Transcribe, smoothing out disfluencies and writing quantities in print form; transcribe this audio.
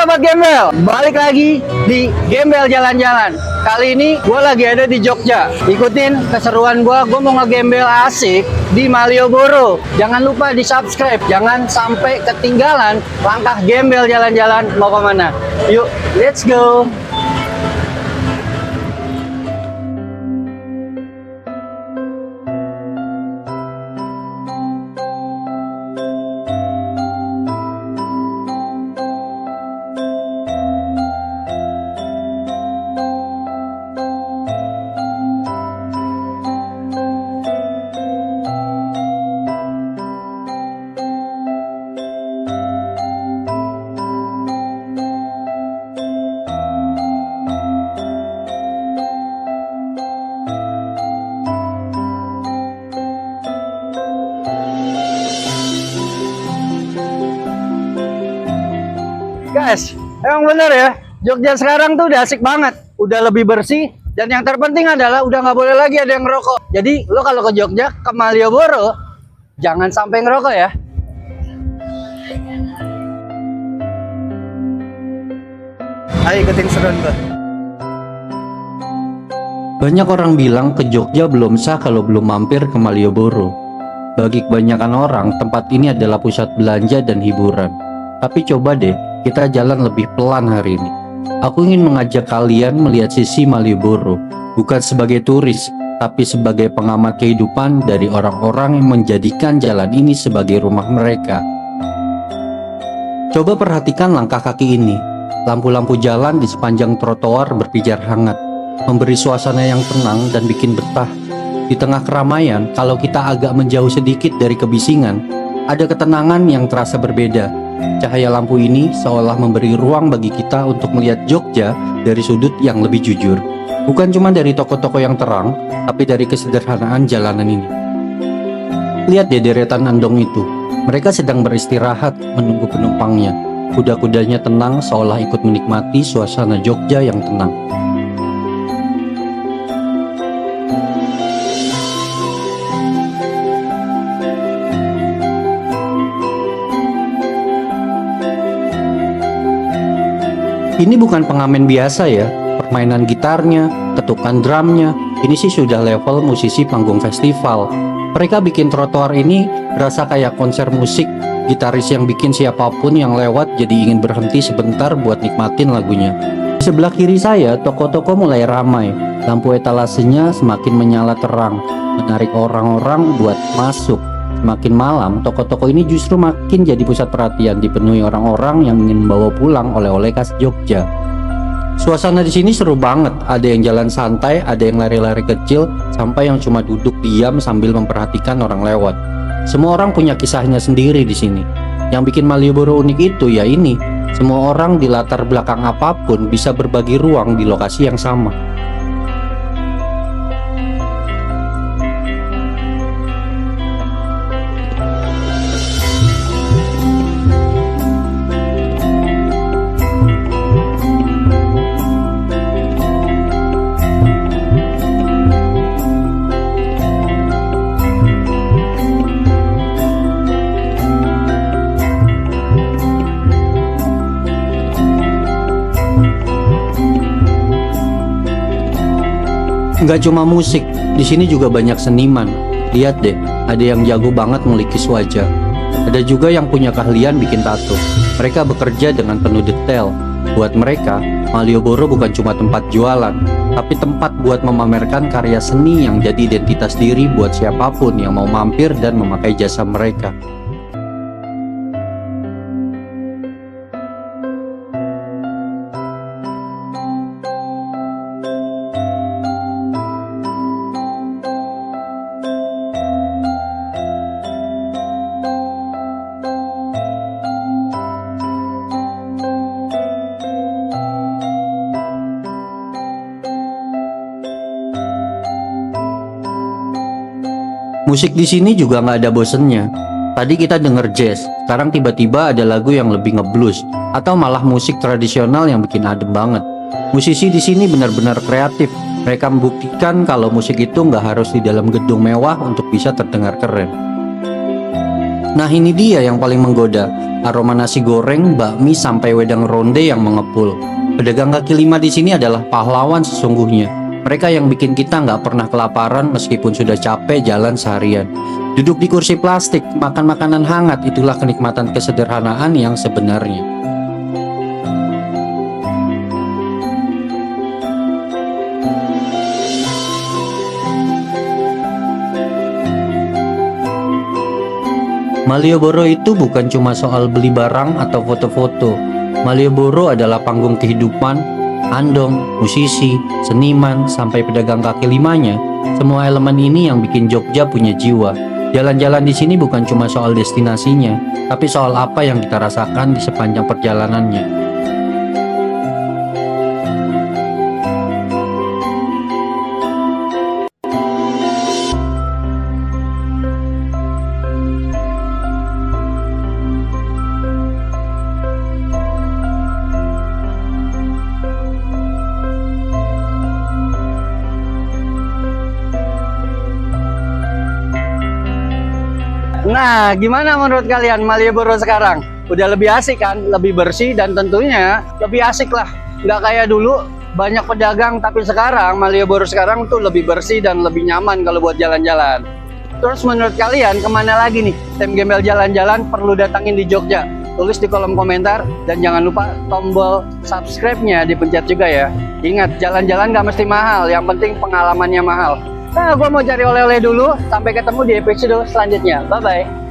sahabat Gembel, balik lagi di Gembel Jalan-Jalan. Kali ini gue lagi ada di Jogja. Ikutin keseruan gue mau ngegembel asik di Malioboro. Jangan lupa di subscribe, jangan sampai ketinggalan langkah Gembel Jalan-Jalan mau kemana. Yuk, let's go. Guys, emang bener ya, Jogja sekarang tuh udah asik banget, udah lebih bersih, dan yang terpenting adalah udah nggak boleh lagi ada yang ngerokok. Jadi lo kalau ke Jogja, ke Malioboro, jangan sampai ngerokok ya. Ayo ikutin seruan tuh. Banyak orang bilang ke Jogja belum sah kalau belum mampir ke Malioboro. Bagi kebanyakan orang, tempat ini adalah pusat belanja dan hiburan. Tapi coba deh, kita jalan lebih pelan hari ini. Aku ingin mengajak kalian melihat sisi Malioboro, bukan sebagai turis, tapi sebagai pengamat kehidupan dari orang-orang yang menjadikan jalan ini sebagai rumah mereka. Coba perhatikan langkah kaki ini. Lampu-lampu jalan di sepanjang trotoar berpijar hangat, memberi suasana yang tenang dan bikin betah. Di tengah keramaian, kalau kita agak menjauh sedikit dari kebisingan, ada ketenangan yang terasa berbeda. Cahaya lampu ini seolah memberi ruang bagi kita untuk melihat Jogja dari sudut yang lebih jujur. Bukan cuma dari toko-toko yang terang, tapi dari kesederhanaan jalanan ini. Lihat deh deretan andong itu. Mereka sedang beristirahat menunggu penumpangnya. Kuda-kudanya tenang seolah ikut menikmati suasana Jogja yang tenang. Ini bukan pengamen biasa ya, permainan gitarnya, ketukan drumnya, ini sih sudah level musisi panggung festival. Mereka bikin trotoar ini berasa kayak konser musik, gitaris yang bikin siapapun yang lewat jadi ingin berhenti sebentar buat nikmatin lagunya. Di sebelah kiri saya, toko-toko mulai ramai, lampu etalasenya semakin menyala terang, menarik orang-orang buat masuk. Makin malam, toko-toko ini justru makin jadi pusat perhatian, dipenuhi orang-orang yang ingin membawa pulang oleh-oleh khas Jogja. Suasana di sini seru banget, ada yang jalan santai, ada yang lari-lari kecil, sampai yang cuma duduk diam sambil memperhatikan orang lewat. Semua orang punya kisahnya sendiri di sini. Yang bikin Malioboro unik itu ya ini, semua orang di latar belakang apapun bisa berbagi ruang di lokasi yang sama. Nggak cuma musik, di sini juga banyak seniman. Lihat deh, ada yang jago banget melukis wajah. Ada juga yang punya keahlian bikin tato. Mereka bekerja dengan penuh detail. Buat mereka, Malioboro bukan cuma tempat jualan, tapi tempat buat memamerkan karya seni yang jadi identitas diri buat siapapun yang mau mampir dan memakai jasa mereka. Musik di sini juga nggak ada bosennya. Tadi kita denger jazz, sekarang tiba-tiba ada lagu yang lebih ngeblues, atau malah musik tradisional yang bikin adem banget. Musisi di sini benar-benar kreatif. Mereka membuktikan kalau musik itu nggak harus di dalam gedung mewah untuk bisa terdengar keren. Nah ini dia yang paling menggoda, aroma nasi goreng, bakmi, sampai wedang ronde yang mengepul. Pedagang kaki lima di sini adalah pahlawan sesungguhnya. Mereka yang bikin kita nggak pernah kelaparan meskipun sudah capek jalan seharian. Duduk di kursi plastik, makan makanan hangat, itulah kenikmatan kesederhanaan yang sebenarnya. Malioboro itu bukan cuma soal beli barang atau foto-foto. Malioboro adalah panggung kehidupan, andong, musisi, seniman, sampai pedagang kaki limanya. Semua elemen ini yang bikin Jogja punya jiwa. Jalan-jalan di sini bukan cuma soal destinasinya, tapi soal apa yang kita rasakan di sepanjang perjalanannya. Nah, gimana menurut kalian Malioboro sekarang? Udah lebih asik kan? Lebih bersih dan tentunya lebih asik lah. Nggak kayak dulu banyak pedagang, tapi sekarang Malioboro sekarang tuh lebih bersih dan lebih nyaman kalau buat jalan-jalan. Terus menurut kalian kemana lagi nih tim Gembel Jalan-Jalan perlu datangin di Jogja? Tulis di kolom komentar dan jangan lupa tombol subscribe-nya dipencet juga ya. Ingat, jalan-jalan nggak mesti mahal, yang penting pengalamannya mahal. Nah, gue mau cari oleh-oleh dulu. Sampai ketemu di episode selanjutnya. Bye-bye.